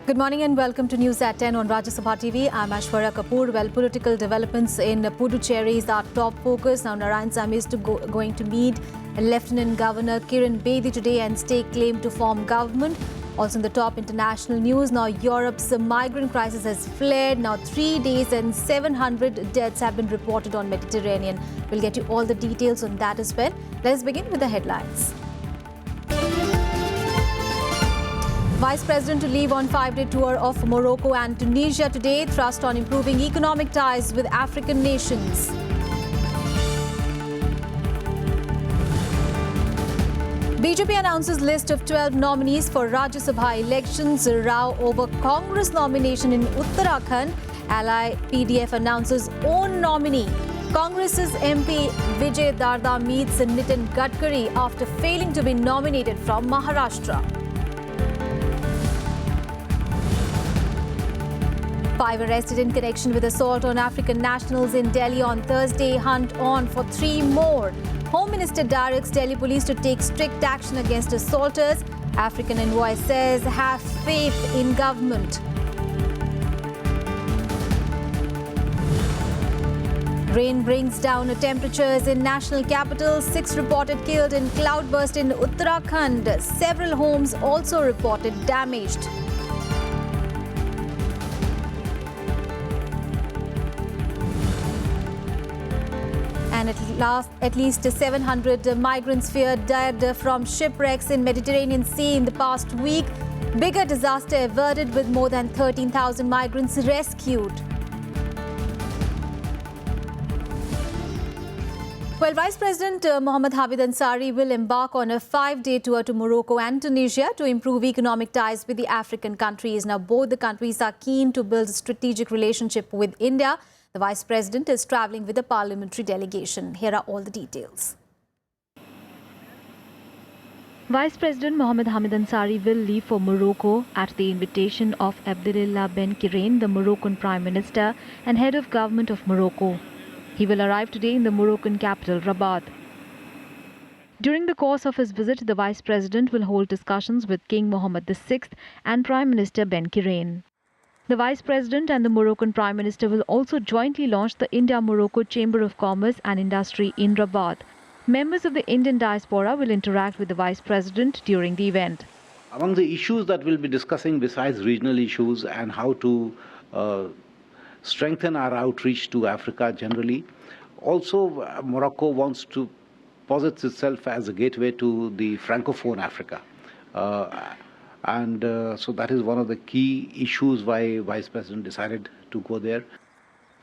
Good morning and welcome to News at 10 on Rajya Sabha TV. I'm Aishwarya Kapoor. Well, political developments in Puducherry is our top focus. Now, Narayanasamy is going to meet Lieutenant Governor Kiran Bedi today and stake claim to form government. Also in the top international news, now Europe's migrant crisis has flared. Now 3 days and 700 deaths have been reported on Mediterranean. We'll get you all the details on that as well. Let's begin with the headlines. Vice President to leave on 5-day tour of Morocco and Tunisia today, thrust on improving economic ties with African nations. BJP announces list of 12 nominees for Rajya Sabha elections. Row over Congress nomination in Uttarakhand. Ally PDF announces own nominee. Congress's MP Vijay Darda meets Nitin Gadkari after failing to be nominated from Maharashtra. 5 arrested in connection with assault on African nationals in Delhi on Thursday. Hunt on for 3 more. Home Minister directs Delhi police to take strict action against assaulters. African envoy says have faith in government. Rain brings down temperatures in national capital. 6 reported killed in cloudburst in Uttarakhand. Several homes also reported damaged. And at least 700 migrants feared died from shipwrecks in Mediterranean Sea in the past week. Bigger disaster averted with more than 13,000 migrants rescued. Well, Vice President Mohammad Hamid Ansari will embark on a 5-day tour to Morocco and Tunisia to improve economic ties with the African countries. Now, both the countries are keen to build a strategic relationship with India. The Vice President is travelling with a parliamentary delegation. Here are all the details. Vice President Mohammad Hamid Ansari will leave for Morocco at the invitation of Abdelillah Ben Kirain, the Moroccan Prime Minister and head of government of Morocco. He will arrive today in the Moroccan capital, Rabat. During the course of his visit, the Vice President will hold discussions with King Mohammed VI and Prime Minister Ben Kirain. The Vice President and the Moroccan Prime Minister will also jointly launch the India-Morocco Chamber of Commerce and Industry in Rabat. Members of the Indian diaspora will interact with the Vice President during the event. Among the issues that we'll be discussing besides regional issues and how to strengthen our outreach to Africa generally, also Morocco wants to posit itself as a gateway to the Francophone Africa. So that is one of the key issues why Vice President decided to go there.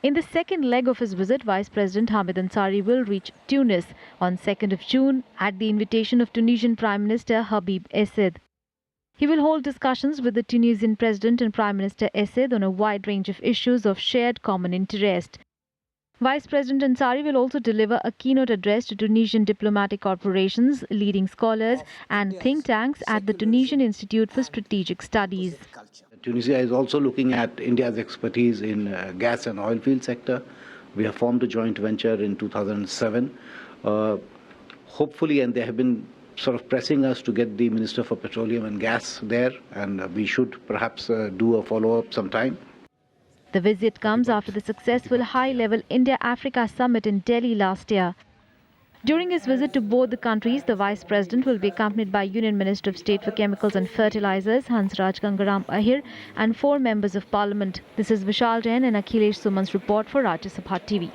In the second leg of his visit, Vice President Hamid Ansari will reach Tunis on 2nd of June at the invitation of Tunisian Prime Minister Habib Essed. He will hold discussions with the Tunisian President and Prime Minister Essed on a wide range of issues of shared common interest. Vice President Ansari will also deliver a keynote address to Tunisian diplomatic corporations, leading scholars and think tanks at the Tunisian Institute for Strategic Studies. Tunisia is also looking at India's expertise in gas and oil field sector. We have formed a joint venture in 2007. Hopefully, and they have been sort of pressing us to get the Minister for Petroleum and Gas there, and we should perhaps do a follow-up sometime. The visit comes after the successful high-level India-Africa summit in Delhi last year. During his visit to both the countries, the Vice President will be accompanied by Union Minister of State for Chemicals and Fertilizers, Hansraj Gangaram Ahir, and 4 members of Parliament. This is Vishal Jain and Akhilesh Suman's report for Rajya Sabha TV.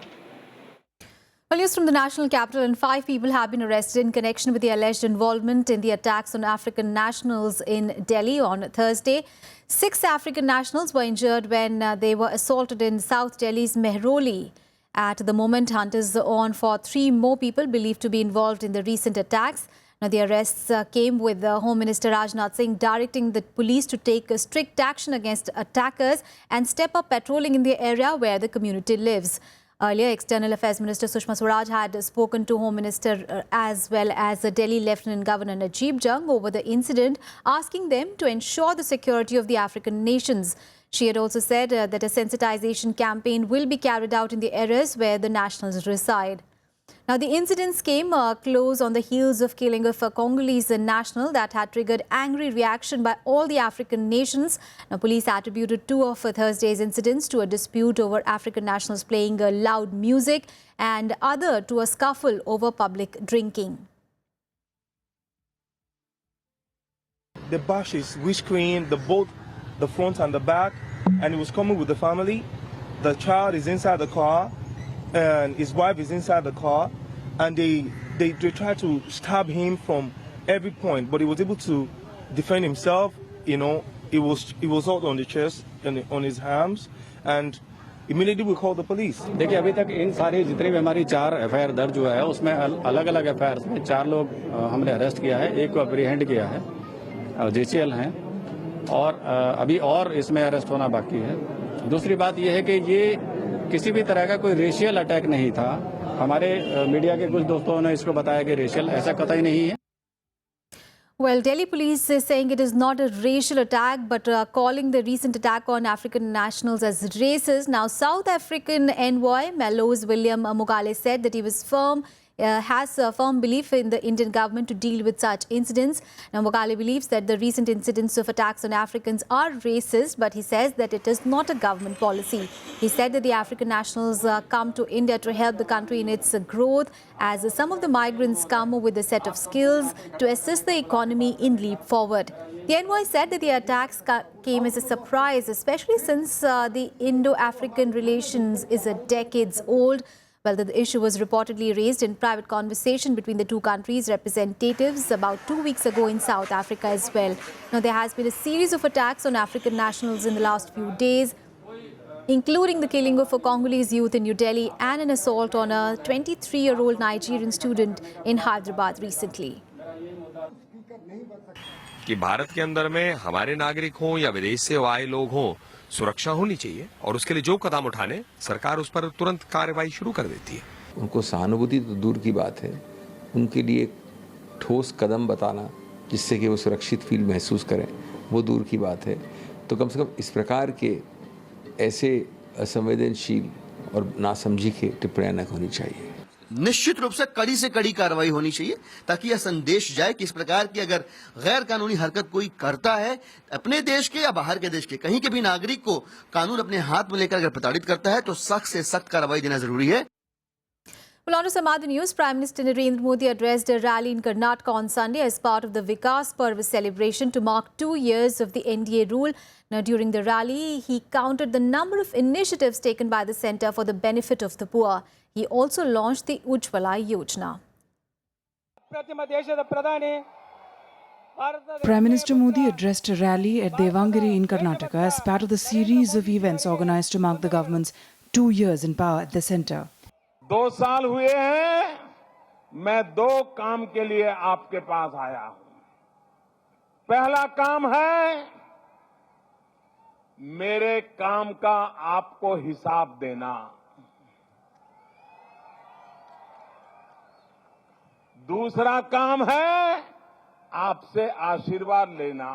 Well, news from the national capital, and 5 people have been arrested in connection with the alleged involvement in the attacks on African nationals in Delhi on Thursday. 6 African nationals were injured when they were assaulted in South Delhi's Mehroli. At the moment, hunt is on for 3 more people believed to be involved in the recent attacks. Now, the arrests came with the Home Minister Rajnath Singh directing the police to take strict action against attackers and step up patrolling in the area where the community lives. Earlier, External Affairs Minister Sushma Swaraj had spoken to Home Minister as well as Delhi Lieutenant Governor Najib Jung over the incident, asking them to ensure the security of the African nations. She had also said that a sensitization campaign will be carried out in the areas where the nationals reside. Now, the incidents came close on the heels of killing of a Congolese national that had triggered angry reaction by all the African nations. Now, police attributed two of Thursday's incidents to a dispute over African nationals playing loud music and other to a scuffle over public drinking. They bashed his windscreen, both the front and the back, and he was coming with the family. The child is inside the car, and his wife is inside the car, and they tried to stab him from every point, but he was able to defend himself. You know, he was out on the chest and on his arms, and immediately we called the police. देखिए अभी तक इन सारी जितनी भी हमारी 4 FIR दर्ज हुआ है उसमें अलग-अलग एफआईआर में 4 लोग हमने अरेस्ट किया है, एक को अप्रीहेंड किया है, जेसीएल हैं और अभी और इसमें अरेस्ट होना बाकी है। दूसरी बात यह है कि ये किसी भी तरह का कोई रेशियल अटैक नहीं था। हमारे मीडिया के कुछ दोस्तों ने इसको बताया कि रेशियल, ऐसा कतई नहीं है। Well, Delhi police is saying it is not a racial attack, but calling the recent attack on African nationals as racist. Now, South African envoy Mellows William Mogale said that he was has a firm belief in the Indian government to deal with such incidents. Now, Mogale believes that the recent incidents of attacks on Africans are racist, but he says that it is not a government policy. He said that the African nationals come to India to help the country in its growth, as some of the migrants come with a set of skills to assist the economy in leap forward. The envoy said that the attacks came as a surprise, especially since the Indo-African relations is a decades old. Well, the issue was reportedly raised in private conversation between the two countries' representatives about 2 weeks ago in South Africa as well. Now, there has been a series of attacks on African nationals in the last few days, including the killing of a Congolese youth in New Delhi and an assault on a 23-year-old Nigerian student in Hyderabad recently. कि भारत के अंदर में हमारे नागरिक हों या विदेश से आए लोग हों, सुरक्षा होनी चाहिए और उसके लिए जो कदम उठाने सरकार उस पर तुरंत कार्रवाई शुरू कर देती है। उनको सहानुभूति तो दूर की बात है, उनके लिए ठोस कदम बताना जिससे कि वो सुरक्षित फील महसूस करें, वो दूर की बात है। तो कम से कम इस प्रकार के ऐसे असंवेदनशील और नासमझी के टिप्पणियां न होनी चाहिए। निश्चित रूप से कड़ी कार्रवाई होनी चाहिए ताकि यह संदेश जाए कि इस प्रकार की अगर गैर कानूनी हरकत कोई करता है, अपने देश के या बाहर के देश के कहीं के भी नागरिक को कानून अपने हाथ में लेकर अगर प्रताड़ित करता है तो सख्त से सख्त कार्रवाई देना जरूरी है। Well, on to some other news, Prime Minister Narendra Modi addressed a rally in Karnataka on Sunday as part of the Vikas Parv celebration to mark 2 years of the NDA rule. Now, during the rally, he counted the number of initiatives taken by the centre for the benefit of the poor. He also launched the Ujjwala Yojana. Prime Minister Modi addressed a rally at Devangiri in Karnataka as part of the series of events organised to mark the government's 2 years in power at the centre. 2 साल हुए हैं, मैं 2 काम के लिए आपके पास आया हूं। पहला काम है मेरे काम का आपको हिसाब देना। दूसरा काम है आपसे आशीर्वाद लेना।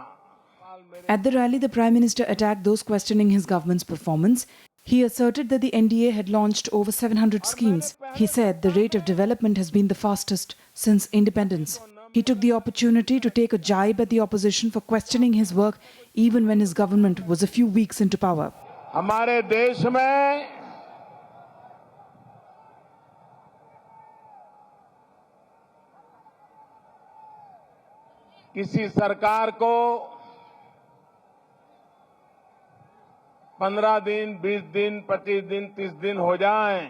At the rally, the Prime Minister attacked those questioning his government's performance. He asserted that the NDA had launched over 700 schemes. He said the rate of development has been the fastest since independence. He took the opportunity to take a jibe at the opposition for questioning his work even when his government was a few weeks into power. हमारे देश में किसी सरकार को 15 दिन, 20 दिन, 25 दिन, 30 दिन हो जाएं,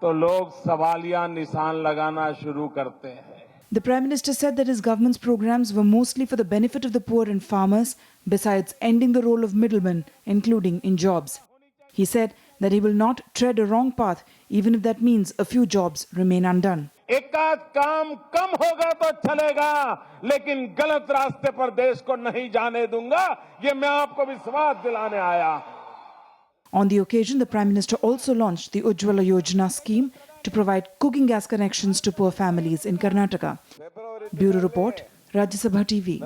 तो लोग सवालिया निशान लगाना शुरू करते हैं। The Prime Minister said that his government's programs were mostly for the benefit of the poor and farmers, besides ending the role of middlemen, including in jobs. He said that he will not tread a wrong path, even if that means a few jobs remain undone. एकाध काम कम होगा तो चलेगा, लेकिन गलत रास्ते पर देश को नहीं जाने दूंगा, ये मैं आपको विश्वास दिलाने आया। On the occasion, the Prime Minister also launched the Ujjwala Yojana scheme to provide cooking gas connections to poor families in Karnataka. Bureau Report, Rajya Sabha TV.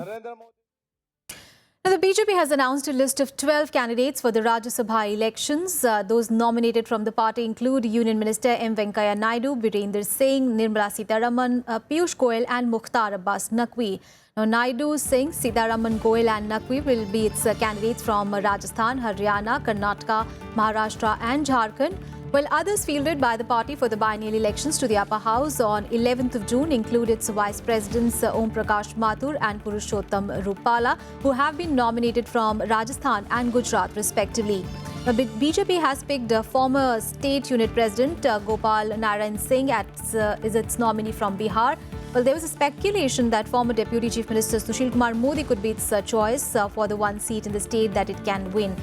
Now, the BJP has announced a list of 12 candidates for the Rajya Sabha elections. Those nominated from the party include Union Minister M. Venkaiah Naidu, Birender Singh, Nirmala Sitharaman, Piyush Goyal and Mukhtar Abbas Naqvi. Now, Naidu, Singh, Sitharaman, Goyal and Naqvi will be its candidates from Rajasthan, Haryana, Karnataka, Maharashtra and Jharkhand, while others fielded by the party for the biennial elections to the upper house on 11th of June include its Vice Presidents Om Prakash Mathur and Purushottam Rupala, who have been nominated from Rajasthan and Gujarat respectively. The BJP has picked former State Unit President Gopal Narayan Singh as its nominee from Bihar. Well, there was a speculation that former Deputy Chief Minister Sushil Kumar Modi could be its choice for the one seat in the state that it can win.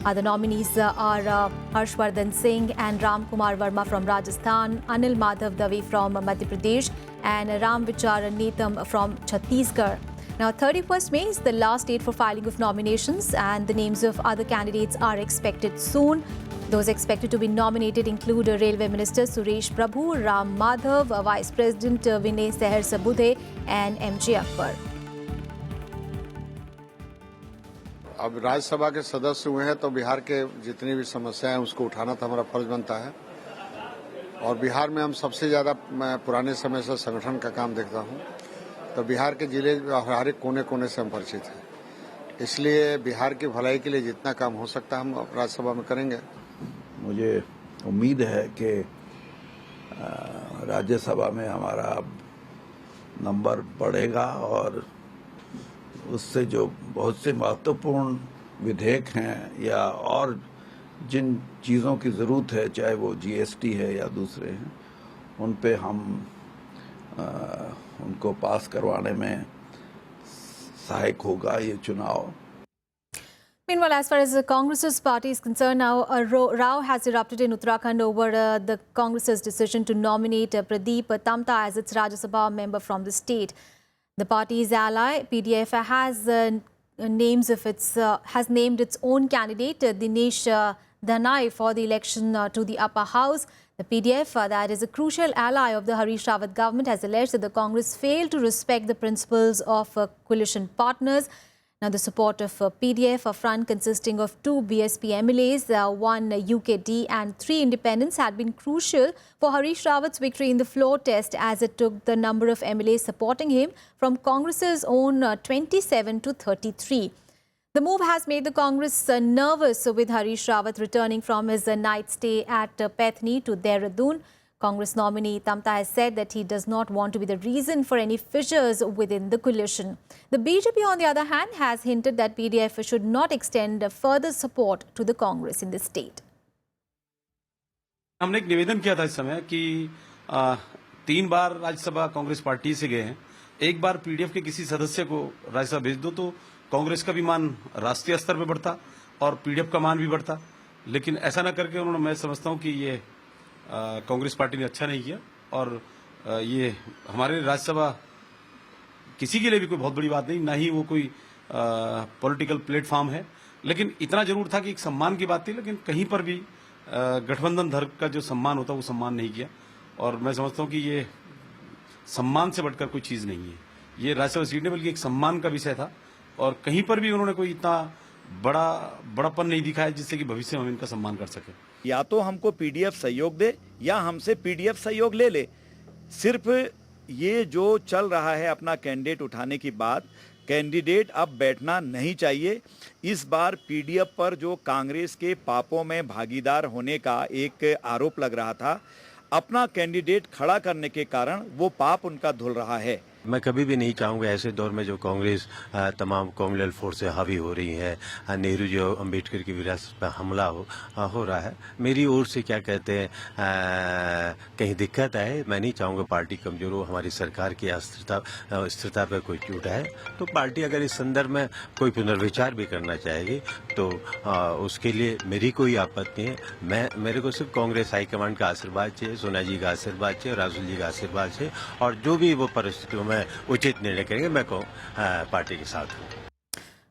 Other nominees are Harshvardhan Singh and Ram Kumar Verma from Rajasthan, Anil Madhav Dave from Madhya Pradesh and Ram Vichar Netam from Chhattisgarh. Now, 31st May is the last date for filing of nominations and the names of other candidates are expected soon. Those expected to be nominated include Railway Minister Suresh Prabhu, Ram Madhav, Vice President Vinay Seher Sabudhe and M.J. Akbar. अब राज्यसभा के सदस्य हुए हैं तो बिहार के जितनी भी समस्याएं हैं उसको उठाना तो हमारा फर्ज बनता है और बिहार में हम सबसे ज़्यादा मैं पुराने समय से संगठन का काम देखता हूं तो बिहार के जिले हर एक कोने कोने से हम परिचित हैं इसलिए बिहार की भलाई के लिए जितना काम हो सकता है हम राज्यसभा में करेंगे। मुझे उम्मीद है कि राज्यसभा में हमारा नंबर बढ़ेगा और उससे जो बहुत से महत्वपूर्ण विधेयक हैं या और जिन चीज़ों की ज़रूरत है चाहे वो जीएसटी है या दूसरे हैं उन पे हम उनको पास करवाने में सहायक होगा ये चुनाव। Meanwhile, as far as the Congress's party is concerned, now a row has erupted in Uttarakhand over the Congress's decision to nominate Pradeep Tamta as its Rajya Sabha member from the state. The party's ally, PDF, has named its own candidate, Dinesh Dhanai, for the election to the upper house. The PDF, that is a crucial ally of the Harish Rawat government, has alleged that the Congress failed to respect the principles of coalition partners. Now, the support of PDF, a front consisting of 2 BSP MLAs, 1 UKD and 3 independents, had been crucial for Harish Rawat's victory in the floor test as it took the number of MLAs supporting him from Congress's own 27 to 33. The move has made the Congress nervous with Harish Rawat returning from his night stay at Pethni to Dehradun. Congress nominee Tamta has said that he does not want to be the reason for any fissures within the coalition. The BJP, on the other hand, has hinted that PDF should not extend further support to the Congress in the state. हमने एक निवेदन किया था इस समय कि 3 बार Rajya Sabha Congress party से गए हैं, एक बार पीडीएफ के किसी सदस्य को राज्यसभा भेज दो तो कांग्रेस का भी मान राष्ट्रीय स्तर पर बढ़ता और पीडीएफ का मान भी बढ़ता, लेकिन ऐसा न करके उन्होंने, मैं समझता हूं कि ये कांग्रेस पार्टी ने अच्छा नहीं किया और ये हमारे राज्यसभा किसी के लिए भी कोई बहुत बड़ी बात नहीं, ना ही वो कोई पॉलिटिकल प्लेटफॉर्म है, लेकिन इतना जरूर था कि एक सम्मान की बात थी, लेकिन कहीं पर भी गठबंधन धर्म का जो सम्मान होता है वो सम्मान नहीं किया और मैं समझता हूं कि ये सम्मान से बढ़कर कोई चीज नहीं है, ये राज्यसभा सीट नहीं बल्कि एक सम्मान का विषय था और कहीं पर भी उन्होंने कोई इतना बड़ापन नहीं दिखाया जिससे कि भविष्य में हम इनका सम्मान कर सके। या तो हमको पीडीएफ सहयोग दे या हमसे पीडीएफ सहयोग ले ले। सिर्फ ये जो चल रहा है अपना कैंडिडेट उठाने की बात, कैंडिडेट अब बैठना नहीं चाहिए। इस बार पीडीएफ पर जो कांग्रेस के पापों में भागीदार होने का एक आरोप लग रहा था, अपना कैंडिडेट खड़ा करने के कारण वो पाप उनका धुल रहा है। मैं कभी भी नहीं चाहूँगा ऐसे दौर में जो कांग्रेस तमाम कॉम्युनल फोर्स से हावी हो रही है, नेहरू जी और अम्बेडकर की विरासत पर हमला हो रहा है, मेरी ओर से क्या कहते हैं कहीं दिक्कत है। मैं नहीं चाहूँगा पार्टी कमजोर हो, हमारी सरकार की स्थिरता पर कोई टूटा है तो पार्टी अगर इस संदर्भ में कोई पुनर्विचार भी करना चाहेगी तो उसके लिए मेरी कोई आपत्ति है। मेरे को सिर्फ कांग्रेस हाईकमांड का आशीर्वाद चाहिए, सोनिया जी का आशीर्वाद चाहिए, राहुल जी का आशीर्वाद चाहिए और जो भी वो परिस्थितियों में उचित निर्णय करेंगे मैं पार्टी के साथ हूँ।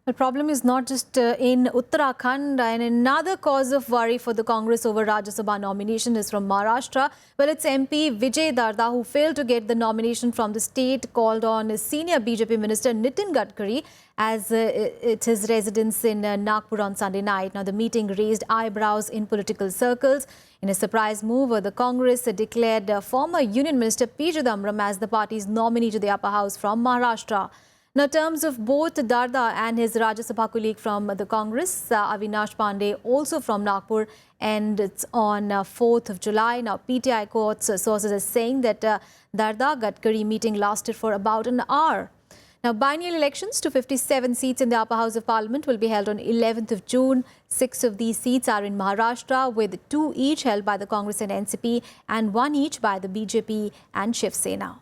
The problem is not just in Uttarakhand, and another cause of worry for the Congress over Rajya Sabha nomination is from Maharashtra. Well, it's MP Vijay Darda who failed to get the nomination from the state, called on senior BJP Minister Nitin Gadkari as it's his residence in Nagpur on Sunday night. Now, the meeting raised eyebrows in political circles. In a surprise move, the Congress declared former Union Minister P. Chidambaram as the party's nominee to the upper house from Maharashtra. Now, terms of both Darda and his Rajya Sabha colleague from the Congress, Avinash Pandey, also from Nagpur, and it's on 4th of July. Now, PTI court's sources are saying that Darda-Gadkari meeting lasted for about an hour. Now, biennial elections to 57 seats in the upper house of parliament will be held on 11th of June. 6 of these seats are in Maharashtra, with 2 each held by the Congress and NCP and 1 each by the BJP and Shiv Sena.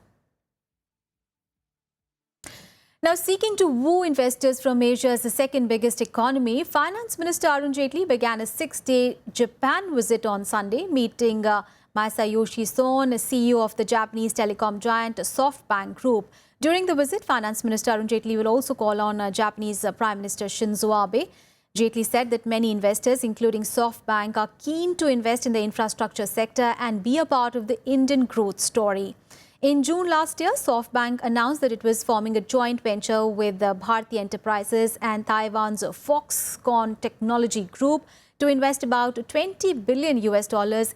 Now, seeking to woo investors from Asia's second biggest economy, Finance Minister Arun Jaitley began a 6-day Japan visit on Sunday, meeting Masayoshi Son, CEO of the Japanese telecom giant SoftBank Group. During the visit, Finance Minister Arun Jaitley will also call on Japanese Prime Minister Shinzo Abe. Jaitley said that many investors, including SoftBank, are keen to invest in the infrastructure sector and be a part of the Indian growth story. In June last year, SoftBank announced that it was forming a joint venture with Bharti Enterprises and Taiwan's Foxconn Technology Group to invest about $20 billion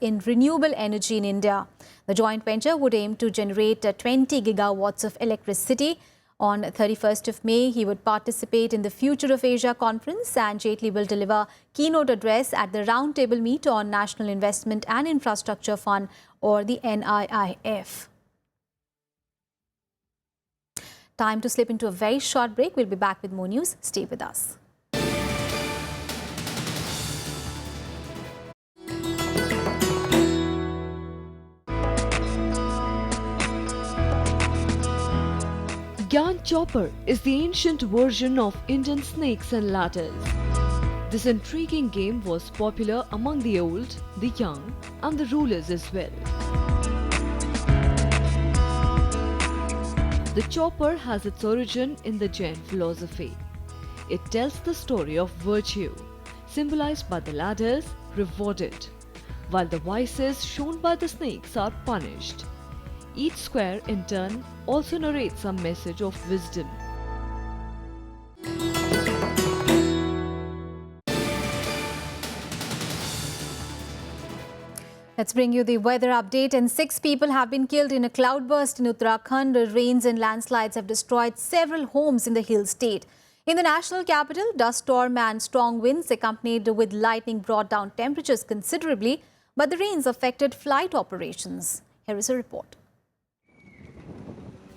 in renewable energy in India. The joint venture would aim to generate 20 gigawatts of electricity. On 31st of May, he would participate in the Future of Asia conference, and Jaitley will deliver keynote address at the Roundtable Meet on National Investment and Infrastructure Fund, or the NIIF. Time to slip into a very short break. We'll be back with more news. Stay with us. Gyan Chopper is the ancient version of Indian snakes and ladders. This intriguing game was popular among the old, the young, and the rulers as well. The chopper has its origin in the Jain philosophy. It tells the story of virtue, symbolized by the ladders, rewarded, while the vices shown by the snakes are punished. Each square, in turn, also narrates a message of wisdom. Let's bring you the weather update. And 6 people have been killed in a cloudburst in Uttarakhand. Rains and landslides have destroyed several homes in the hill state. In the national capital, dust storm and strong winds accompanied with lightning brought down temperatures considerably, but the rains affected flight operations. Here is a report.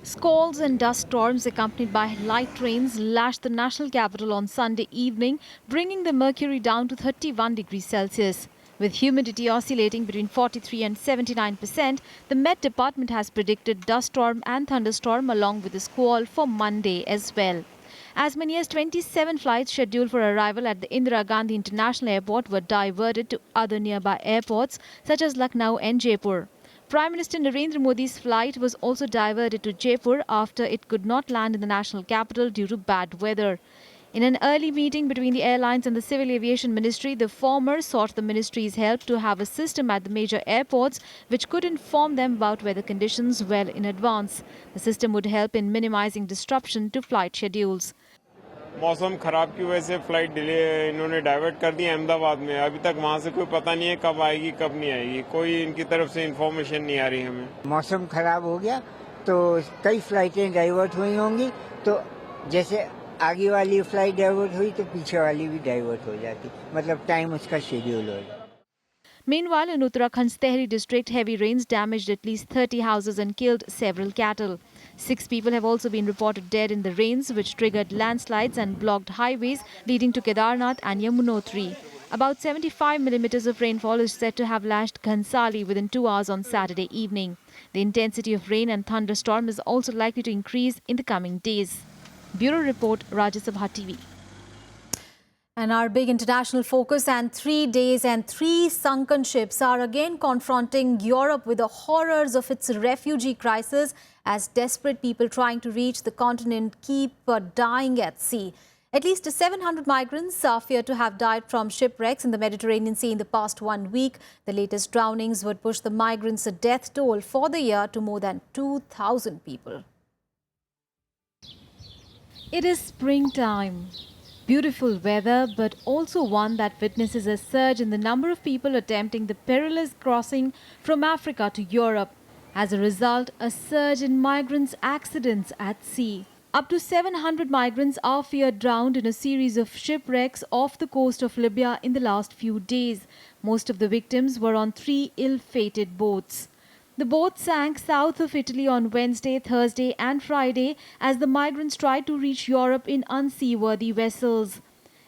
Squalls and dust storms accompanied by light rains lashed the national capital on Sunday evening, bringing the mercury down to 31 degrees Celsius. With humidity oscillating between 43 and 79%, the Met Department has predicted dust storm and thunderstorm along with a squall for Monday as well. As many as 27 flights scheduled for arrival at the Indira Gandhi International Airport were diverted to other nearby airports such as Lucknow and Jaipur. Prime Minister Narendra Modi's flight was also diverted to Jaipur after it could not land in the national capital due to bad weather. In an early meeting between the airlines and the Civil Aviation Ministry, the former sought the ministry's help to have a system at the major airports which could inform them about weather conditions well in advance. The system would help in minimizing disruption to flight schedules. मौसम खराब की वजह से flight delay इन्होंने divert कर दी अहमदाबाद में अभी तक वहां से कोई पता नहीं है कब आएगी कब नहीं आएगी कोई इनकी तरफ से इंफॉर्मेशन नहीं आ रही हमें मौसम खराब हो गया तो कई फ्लाइटें डाइवर्ट हुई होंगी तो जैसे आगे वाली फ्लाइट डाइवर्ट हुई तो पीछे वाली भी डाइवर्ट हो जाती मतलब टाइम उसका शेड्यूल हो जाता Meanwhile, in Uttarakhand's Tehri district, heavy rains damaged at least 30 houses and killed several cattle. 6 people have also been reported dead in the rains, which triggered landslides and blocked highways leading to Kedarnath and Yamunotri. About 75 millimeters of rainfall is said to have lashed Ghansali within 2 hours on Saturday evening. The intensity of rain and thunderstorm is also likely to increase in the coming days. Bureau Report, Rajya Sabha TV. And our big international focus, and 3 days and 3 sunken ships are again confronting Europe with the horrors of its refugee crisis as desperate people trying to reach the continent keep dying at sea. At least 700 migrants are feared to have died from shipwrecks in the Mediterranean Sea in the past 1 week. The latest drownings would push the migrants' death toll for the year to more than 2,000 people. It is springtime. Beautiful weather, but also one that witnesses a surge in the number of people attempting the perilous crossing from Africa to Europe. As a result, a surge in migrants' accidents at sea. Up to 700 migrants are feared drowned in a series of shipwrecks off the coast of Libya in the last few days. Most of the victims were on 3 ill-fated boats. The boat sank south of Italy on Wednesday, Thursday and Friday as the migrants tried to reach Europe in unseaworthy vessels.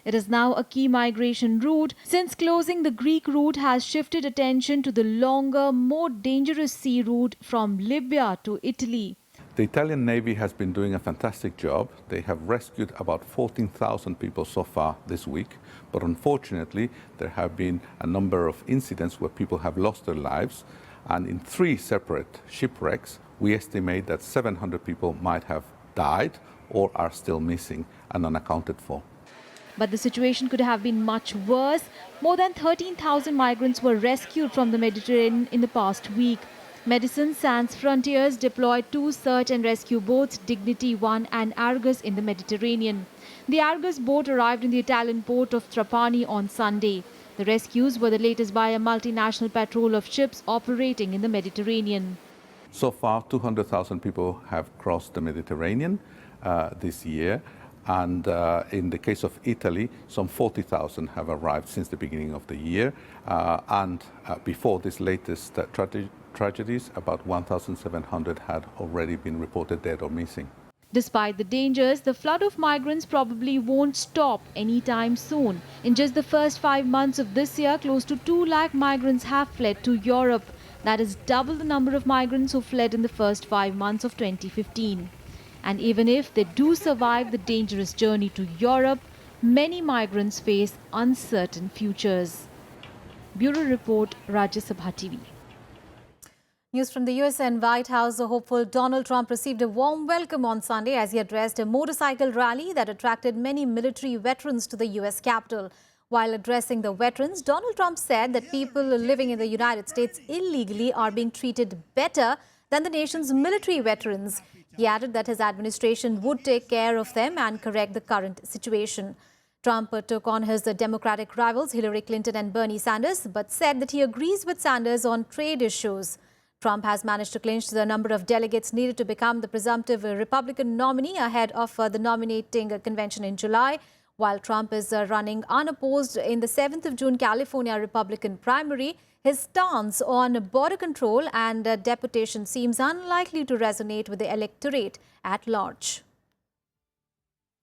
It is now a key migration route since closing the Greek route has shifted attention to the longer, more dangerous sea route from Libya to Italy. The Italian Navy has been doing a fantastic job. They have rescued about 14,000 people so far this week. But unfortunately, there have been a number of incidents where people have lost their lives. And in 3 separate shipwrecks, we estimate that 700 people might have died or are still missing and unaccounted for. But the situation could have been much worse. More than 13,000 migrants were rescued from the Mediterranean in the past week. Medicines Sans Frontiers deployed 2 search and rescue boats, Dignity 1 and Argus, in the Mediterranean. The Argus boat arrived in the Italian port of Trapani on Sunday. The rescues were the latest by a multinational patrol of ships operating in the Mediterranean. So far, 200,000 people have crossed the Mediterranean this year. And in the case of Italy, some 40,000 have arrived since the beginning of the year. Before this latest tragedies, about 1,700 had already been reported dead or missing. Despite the dangers, the flood of migrants probably won't stop anytime soon. In just the first 5 months of this year, close to 2 lakh migrants have fled to Europe. That is double the number of migrants who fled in the first 5 months of 2015. And even if they do survive the dangerous journey to Europe, many migrants face uncertain futures. Bureau Report, Rajya Sabha TV. News from the US and White House. The hopeful Donald Trump received a warm welcome on Sunday as he addressed a motorcycle rally that attracted many military veterans to the US Capitol. While addressing the veterans, Donald Trump said that people living in the United States illegally are being treated better than the nation's military veterans. He added that his administration would take care of them and correct the current situation. Trump took on his Democratic rivals Hillary Clinton and Bernie Sanders, but said that he agrees with Sanders on trade issues. Trump has managed to clinch the number of delegates needed to become the presumptive Republican nominee ahead of the nominating convention in July. While Trump is running unopposed in the 7th of June California Republican primary, his stance on border control and deportation seems unlikely to resonate with the electorate at large.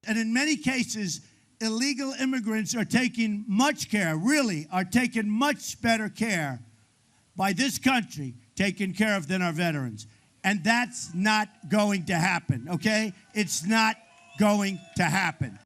And in many cases, illegal immigrants are taking much care, really are taken much better care by this country, taken care of than our veterans. And that's not going to happen, okay? It's not going to happen.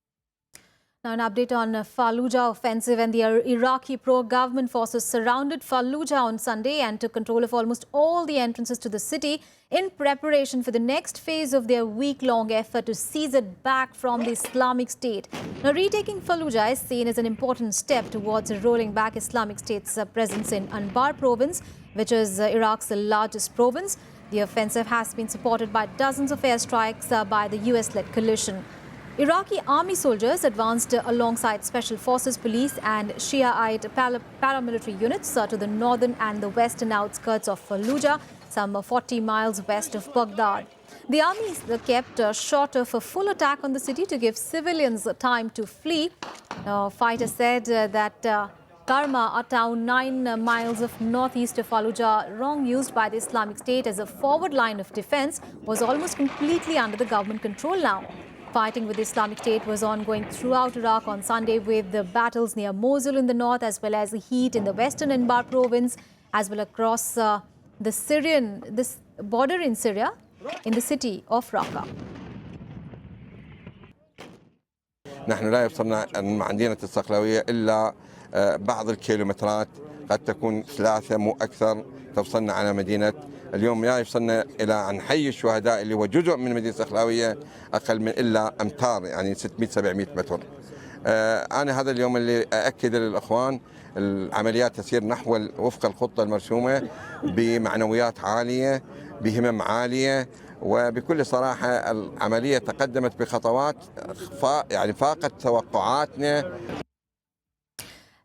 Now, an update on Fallujah offensive, and the Iraqi pro-government forces surrounded Fallujah on Sunday and took control of almost all the entrances to the city in preparation for the next phase of their week-long effort to seize it back from the Islamic State. Now, retaking Fallujah is seen as an important step towards rolling back Islamic State's presence in Anbar province, which is Iraq's largest province. The offensive has been supported by dozens of airstrikes by the US-led coalition. Iraqi army soldiers advanced alongside special forces, police and Shiite paramilitary units to the northern and the western outskirts of Fallujah, some 40 miles west of Baghdad. The army kept short of a full attack on the city to give civilians time to flee. Fighters said that Karma, a town 9 miles of northeast of Fallujah, long used by the Islamic State as a forward line of defense, was almost completely under the government control now. Fighting with the Islamic State was ongoing throughout Iraq on Sunday, with the battles near Mosul in the north as well as the heat in the western Anbar province, as well across the border in Syria in the city of Raqqa. نحن لا يبصرنا عن مدينة الصقلوية إلا بعض الكيلومترات، قد تكون 3 مو أكثر، تفصلنا عن مدينة اليوم لا يوصلنا إلى أن حي الشهداء اللي هو جزء من مدينة الصخلاوية أقل من إلا أمتار، يعني 600-700 متر. أنا هذا اليوم اللي أأكد للإخوان العمليات تسير نحو وفق الخطة المرسومة بمعنويات عالية بهمم عالية، وبكل صراحة العملية تقدمت بخطوات يعني فاقت توقعاتنا.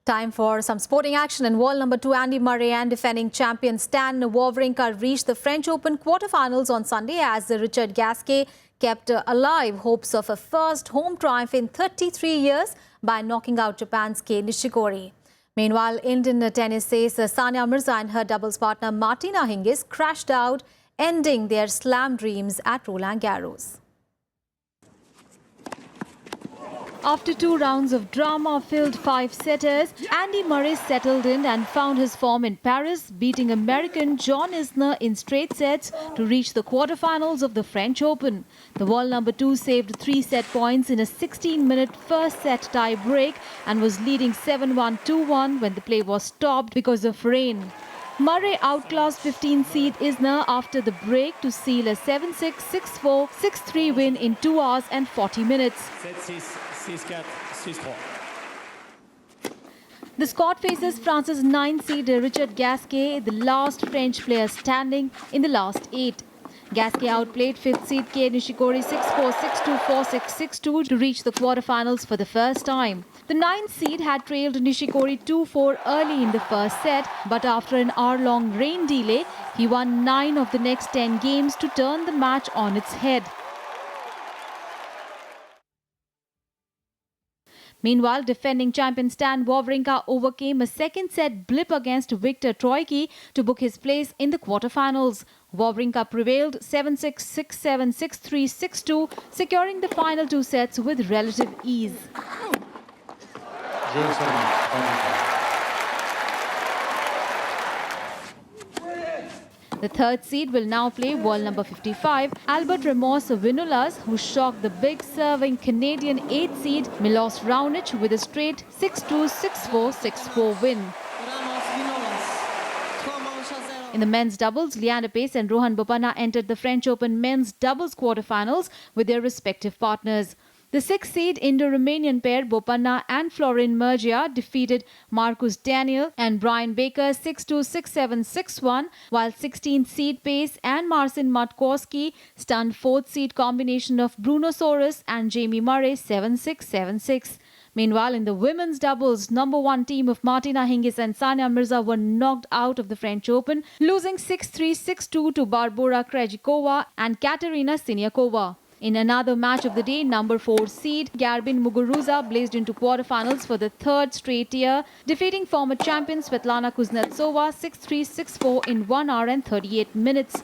Time for some sporting action. And world number 2 Andy Murray and defending champion Stan Wawrinka reached the French Open quarterfinals on Sunday as Richard Gasquet kept alive hopes of a first home triumph in 33 years by knocking out Japan's Kei Nishikori. Meanwhile, Indian tennis ace Sania Mirza and her doubles partner Martina Hingis crashed out, ending their slam dreams at Roland Garros. After 2 rounds of drama-filled 5-setters, Andy Murray settled in and found his form in Paris, beating American John Isner in straight sets to reach the quarterfinals of the French Open. The world number 2 saved 3 set points in a 16-minute first set tie break and was leading 7-1, 2-1 when the play was stopped because of rain. Murray outclassed 15th seed Isner after the break to seal a 7-6, 6-4, 6-3 win in 2 hours and 40 minutes. The Scot faces France's 9th seed Richard Gasquet, the last French player standing in the last 8. Gasquet outplayed 5th seed Kei Nishikori 6-4, 6-2, 4-6, 6-2 to reach the quarterfinals for the first time. The 9th seed had trailed Nishikori 2-4 early in the first set, but after an hour-long rain delay, he won 9 of the next 10 games to turn the match on its head. Meanwhile, defending champion Stan Wawrinka overcame a second-set blip against Viktor Troicki to book his place in the quarterfinals. Wawrinka prevailed 7-6, 6-7, 6-3, 6-2, securing the final 2 sets with relative ease. The 3rd seed will now play world number 55, Albert Ramos Vinolas, who shocked the big serving Canadian 8th seed Milos Raonic with a straight 6-2, 6-4, 6-4 win. In the men's doubles, Leander Paes and Rohan Bopanna entered the French Open men's doubles quarterfinals with their respective partners. The 6th seed Indo-Romanian pair Bopanna and Florin Mergia defeated Marcus Daniel and Brian Baker 6-2, 6-7, 6-1, while 16th seed Pace and Marcin Matkowski stunned 4th seed combination of Bruno Soros and Jamie Murray 7-6, 7-6. Meanwhile, in the women's doubles, number 1 team of Martina Hingis and Sania Mirza were knocked out of the French Open, losing 6-3, 6-2 to Barbora Krejcikova and Katerina Siniakova. In another match of the day, number 4 seed Garbin Muguruza blazed into quarterfinals for the 3rd straight year, defeating former champion Svetlana Kuznetsova 6-3, 6-4 in 1 hour and 38 minutes.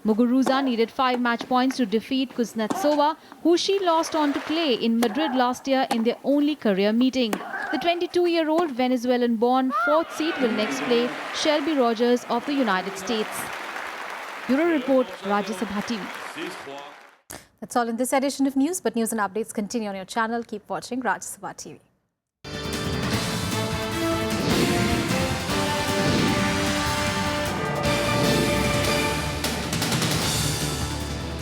Muguruza needed 5 match points to defeat Kuznetsova, who she lost on to clay in Madrid last year in their only career meeting. The 22-year-old Venezuelan-born 4th seed will next play Shelby Rogers of the United States. Bureau Report, Rajya Sabha TV. That's all in this edition of news, but news and updates continue on your channel. Keep watching Rajya Sabha TV.